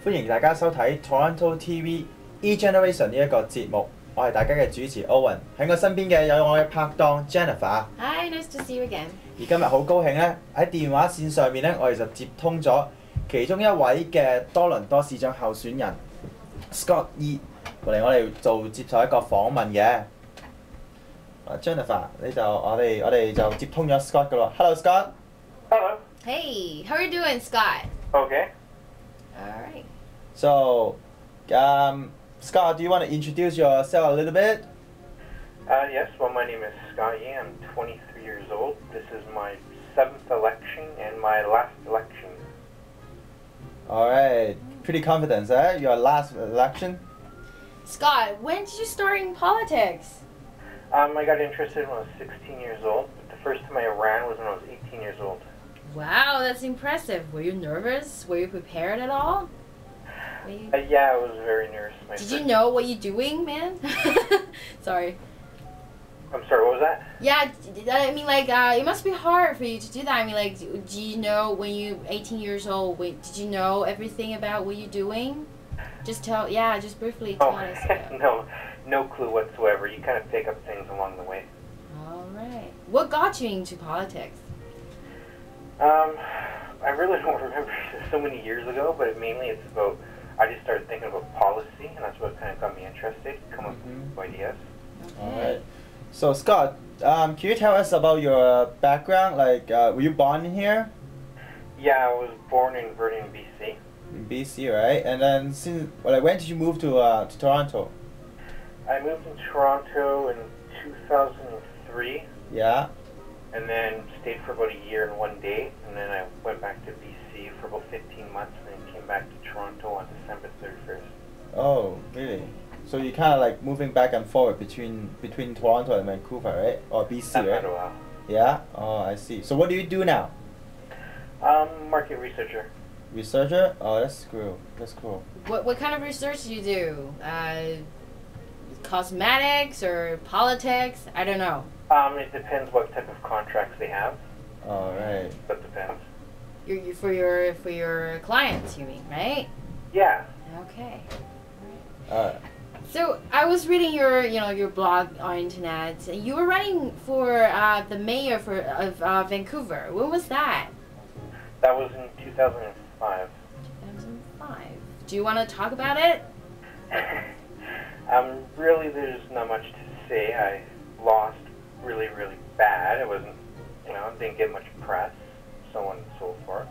歡迎大家收睇 TorontoTV eGeneration 呢一個節目，我係大家嘅主持 Auwan，喺我身邊嘅有我嘅拍檔 Jennifer。Hi, nice to see you again。而今日好高興咧，喺電話線上面咧，我哋就接通咗其中一位嘅多倫多市長候選人 Scott E 過嚟我哋接受一個訪問嘅。Jennifer， 你就我哋就接通咗 Scott 噶咯。Hello Scott。Hello. Hey, how are you doing, Scott? Okay. All right. So, Scott, do you want to introduce yourself a little bit? Yes, well, my name is Scott Yee. I'm 23 years old. This is my 7th election and my last election. Alright, pretty confident, eh? Your last election? Scott, when did you start in politics? I got interested when I was 16 years old, but the first time I ran was when I was 18 years old. Wow, that's impressive. Were you nervous? Were you prepared at all? Yeah, I was very nervous. Did you know what you're doing, man? Sorry. I'm sorry, what was that? Yeah, I mean, like, it must be hard for you to do that. I mean, like, do you know when you're 18 years old, did you know everything about what you're doing? Just briefly tell us. No clue whatsoever. You kind of pick up things along the way. All right. What got you into politics? I really don't remember so many years ago, but mainly it's about, I just started thinking about policy, and that's what kind of got me interested, come up with ideas. Alright. So Scott, can you tell us about your background? Like, were you born in here? Yeah, I was born in Vernon, BC. In BC, right? And then when did you move to Toronto? I moved to Toronto in 2003. Yeah. And then stayed for about a year and 1 day, and then I went back to BC for about 15 months, and then came back to Toronto on December 31st. Oh, really? So you kind of like moving back and forth between Toronto and Vancouver, right? Or BC, right? That's a while. Yeah? Oh, I see. So what do you do now? Market researcher. Researcher? Oh, that's cool. That's cool. What kind of research do you do? Cosmetics or politics? I don't know. It depends what type of contracts they have. All right. That depends. For your clients, you mean, right? Yeah. Okay. So I was reading your blog on internet. You were running for the mayor of Vancouver. When was that? That was in 2005. 2005. Do you want to talk about it? Really, there's not much to say. I lost really, really bad. It wasn't, didn't get much press, so on and so forth,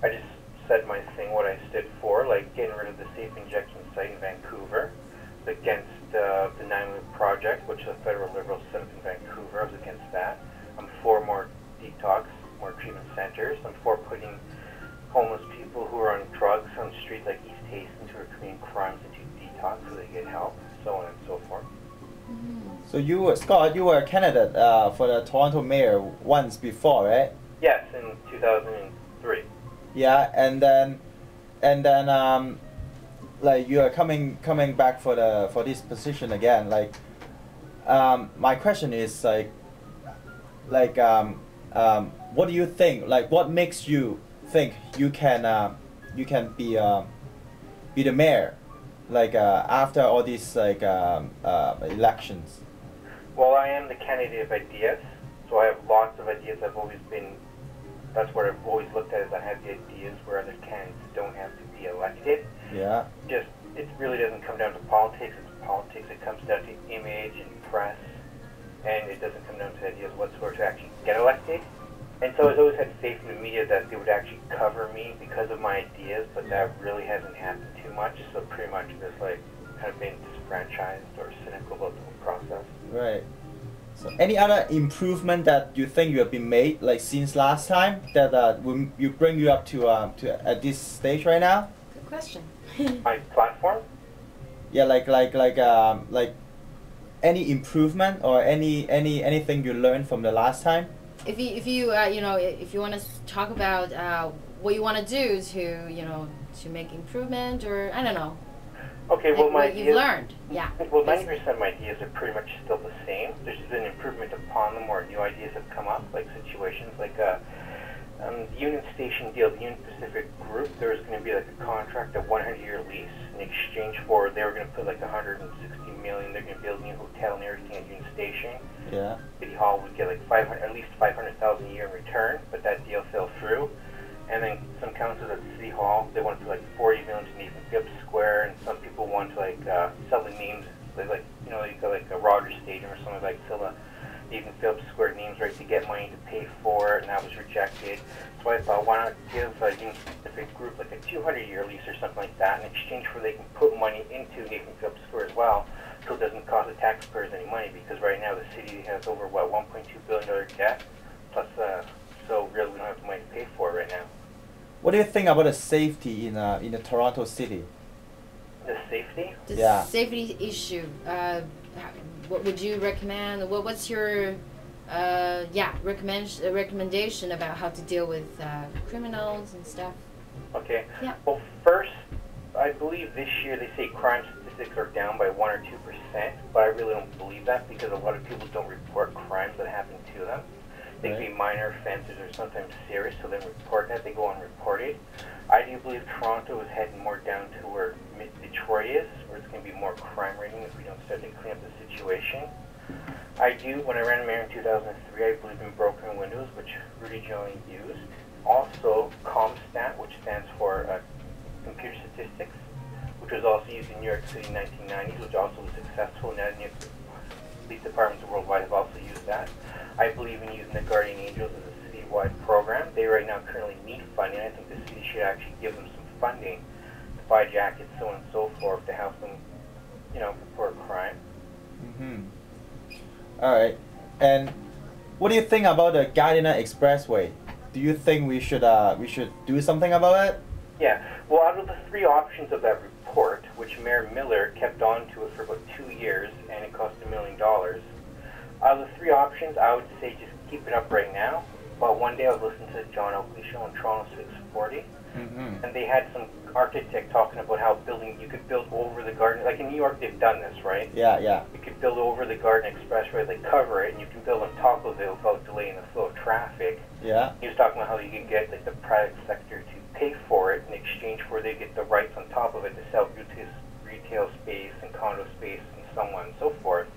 I just said my thing, what I stood for, like getting rid of the safe injection site in Vancouver, against the 9-Loop project, which the federal Liberals set up in Vancouver. I was against that. I'm for more detox, more treatment centers. I'm for putting homeless people who are on drugs on the street like East Hastings who are committing crimes into detox so they get help, so on and so forth. So Scott, you were a candidate for the Toronto mayor once before, right? Yes, in 2003. Yeah, and then like you are coming back for this position again. Like, my question is like, what do you think? Like, what makes you think you can be the mayor? Like after all these elections. Well, I am the candidate of ideas, so I have lots of ideas. That's what I've always looked at, is I have the ideas where other candidates don't have to be elected. Yeah. It really doesn't come down to politics. It's politics. It comes down to image and press, and it doesn't come down to ideas whatsoever to actually get elected. And so I've always had faith in the media that they would actually cover me because of my ideas, but that really hasn't happened too much. So pretty much just like kind of being disfranchised or cynical about the whole process. Right. So any other improvement that you think you have been made, like since last time, that will bring you up to at this stage right now? Good question. My platform? Yeah, like any improvement or anything you learned from the last time? If you want to talk about what you want to do to make improvement, or I don't know. Okay, like well, what you've learned, yeah. Well, 90% of my ideas are pretty much still the same. There's just been improvement upon them, or new ideas have come up, like situations like the Union Station deal, the Union Pacific Group, there was going to be like a contract, a 100-year lease in exchange for, they were going to put like 160 million, they're going to build a new hotel and everything at Union Station. Yeah. City Hall would get like at least 500,000 a year in return, but that deal fell through. And then some councils at City Hall, they wanted to like 40 million to Nathan Phillips Square, and some people wanted to like sell the names, like you know, you got like a Rogers Stadium or something, like sell the Nathan Phillips Square names, right, to get money to pay for it, and that was rejected. So I thought, why not give Union Pacific Group like a 200-year lease or something like that, in exchange for they can put money into Nathan Phillips Square as well, so it doesn't cost the taxpayers any money, because right now the city has over, what, $1.2 billion debt, plus, so really we don't have the money to pay for it right now. What do you think about the safety in the Toronto city? The safety? The safety issue. What would you recommend? What's your recommendation about how to deal with criminals and stuff? Okay. Yeah. Well, first, I believe this year they say crime statistics are down by 1 or 2%, but I really don't believe that, because a lot of people don't report crimes that happen to them. They can be minor offenses or sometimes serious, so they report that. They go unreported. I do believe Toronto is heading more down to where Detroit is, where it's going to be more crime rating if we don't start to clean up the situation. I do, when I ran mayor in 2003, I believe in broken windows, which Rudy Giuliani used. Also, ComStat, which stands for computer statistics, which was also used in New York City in the 1990s, which also was successful. Now, police departments worldwide have also used that. I believe in using the Guardian Angels as a citywide program. They right now currently need funding. I think the city should actually give them some funding to buy jackets, so on and so forth, to help them, you know, report crime. All right. And what do you think about the Gardiner Expressway? Do you think we should do something about it? Yeah. Well, out of the 3 options of that report, which Mayor Miller kept on to it for about 2 years, and it cost $1 million. Out of the 3 options, I would say just keep it up right now. But one day I was listening to the John Oakley show on Toronto 640, and they had some architect talking about how you could build over the garden. Like in New York, they've done this, right? Yeah, yeah. You could build over the Garden Expressway, like cover it, and you can build on top of it without delaying the flow of traffic. Yeah. He was talking about how you can get like the private sector to pay for it in exchange for they get the rights on top of it to sell retail space and condo space and so on and so forth.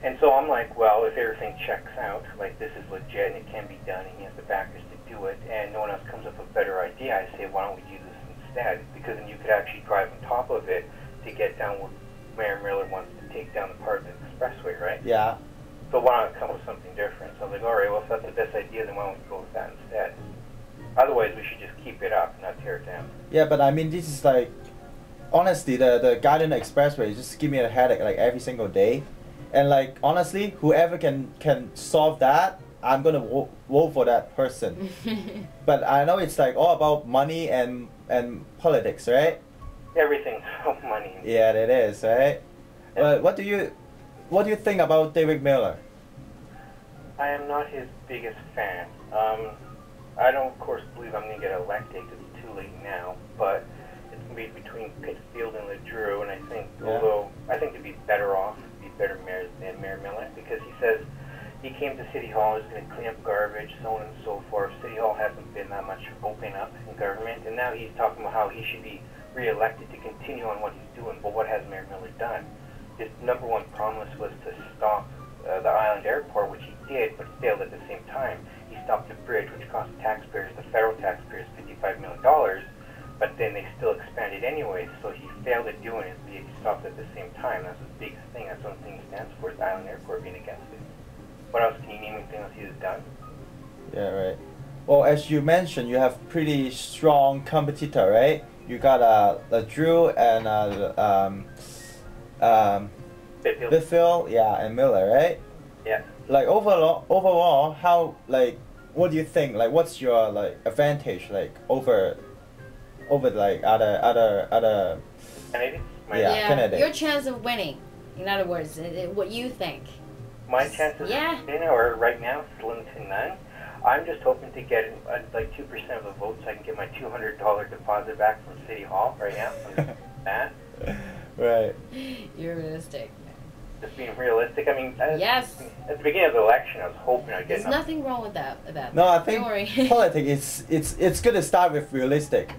And so I'm like, well, if everything checks out, like this is legit and it can be done and he has the backers to do it, and no one else comes up with a better idea, I say, why don't we do this instead? Because then you could actually drive on top of it to get down where Mayor Miller wants to take down the part of the expressway, right? Yeah. So why not come with something different? So I was like, all right, well, if that's the best idea, then why don't we go with that instead? Otherwise, we should just keep it up, not tear it down. Yeah, but I mean, this is like, honestly, the Garden Expressway just give me a headache like every single day. And like, honestly, whoever can solve that, I'm gonna vote for that person. But I know it's like all about money and politics, right? Everything's about money. Yeah, it is, right? But what do you think about David Miller? I am not his biggest fan. I don't, of course, believe I'm going to get elected because it's too late now, but it's going to be between Pittsfield and LeDrew, and I think, although I think to be better off, to be better mayors than Mayor Miller, because he says he came to City Hall, he's going to clean up garbage, so on and so forth. City Hall hasn't been that much open up in government, and now he's talking about how he should be re-elected to continue on what he's doing, but what has Mayor Miller done? His #1 promise was to stop the Island Airport, which he did, but failed at the same time. He stopped the bridge, which cost taxpayers, the federal taxpayers, $55 million, but then they still expanded anyway, so he failed at doing it, but he stopped at the same time. That's his biggest thing. That's one thing he stands for, is the Island Airport being against it. What else can you name anything else he has done? Yeah, right. Well, as you mentioned, you have pretty strong competitor, right? You got LeDrew and Pittsfield, yeah, and Miller, right? Yeah. Like overall, how, like, what do you think? Like, what's your like advantage, like over like other Candidates? candidates? Your chance of winning. In other words, what you think. My chances of winning are right now slim to none. I'm just hoping to get like 2% of the vote so I can get my $200 deposit back from City Hall right now. I'm just that. Right. You're realistic. just being realistic. I mean, yes. At the beginning of the election, I was hoping I'd get There's nothing wrong with that. No, I think Don't worry. politics it's good to start with realistic.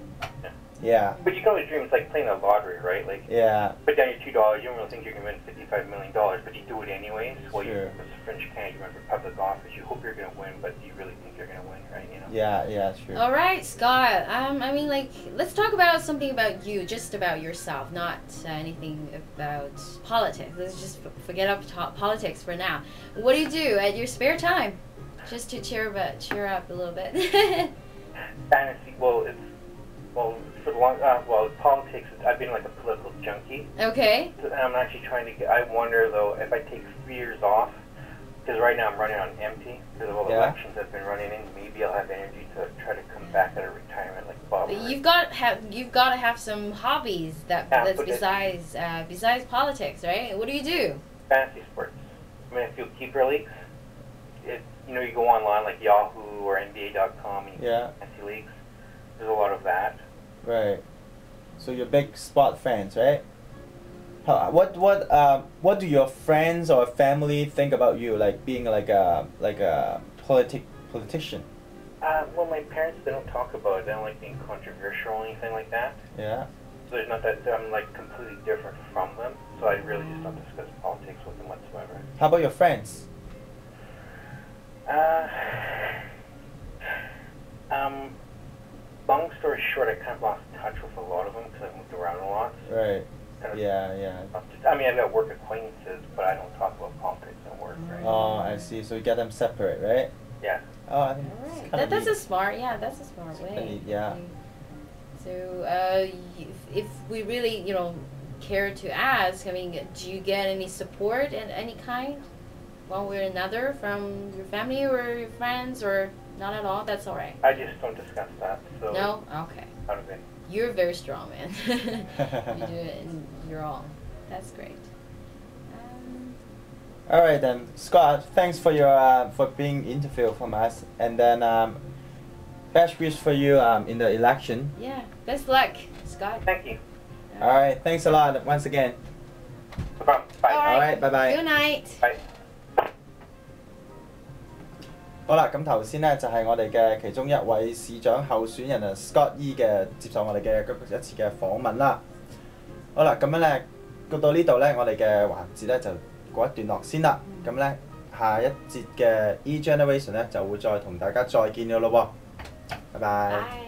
Yeah. But you can always dream. It's like playing the lottery, right? Like, yeah. Put down your $2. You don't really think you're gonna win $55 million, but you do it anyways. Well, sure. You're a French candidate, you run for public office. You hope you're gonna win, but do you really think you're gonna win, right? You know. Yeah, true. All right, Scott. I mean, like, let's talk about something about you, just about yourself, not anything about politics. Let's just forget up politics for now. What do you do at your spare time, just to cheer up a little bit? Fantasy. For the long, politics. I've been like a political junkie. Okay. And I'm actually trying to get. I wonder though if I take 3 years off, because right now I'm running on empty because of all the elections I've been running in. Maybe I'll have energy to try to come back out of retirement like Bob. You've got to have some hobbies that's besides politics, right? What do you do? Fantasy sports. I mean, I feel keeper leagues. You go online like Yahoo or NBA.com and you fantasy leagues. There's a lot of that. Right. So you're big sport fans, right? What do your friends or family think about you, like being like a politician? Well, my parents, they don't talk about it. They don't like being controversial or anything like that. Yeah. So there's not that I'm like completely different from them. So I really just don't discuss politics with them whatsoever. How about your friends? Long story short, I kind of lost touch with a lot of them because I moved around a lot. Right. Yeah. I mean, I've got work acquaintances, but I don't talk about politics at work, right? Oh, I see. So you get them separate, right? Yeah. Oh, I think that's a smart way. Neat, yeah. So, if we really, care to ask, I mean, do you get any support in any kind, one way or another, from your family or your friends, or not at all? That's all right. I just don't discuss that. So no? Okay. Out of it. You're very strong, man. You do it in your own. That's great. All right then, Scott. Thanks for your for being interviewed from us, and then best wish for you in the election. Yeah. Best luck, Scott. Thank you. All right. Thanks a lot once again. No problem. Bye. All right. Bye bye. Good night. Bye. 好啦，咁頭先呢就係我哋嘅其中一位市長候選人啊 Scott E 嘅接受我哋嘅一次嘅訪問啦。好啦，咁樣呢，到呢度呢，我哋嘅環節呢就過一段落先啦。咁呢，下一節嘅 eGeneration 呢就會再同大家再見嘅咯喎。拜拜。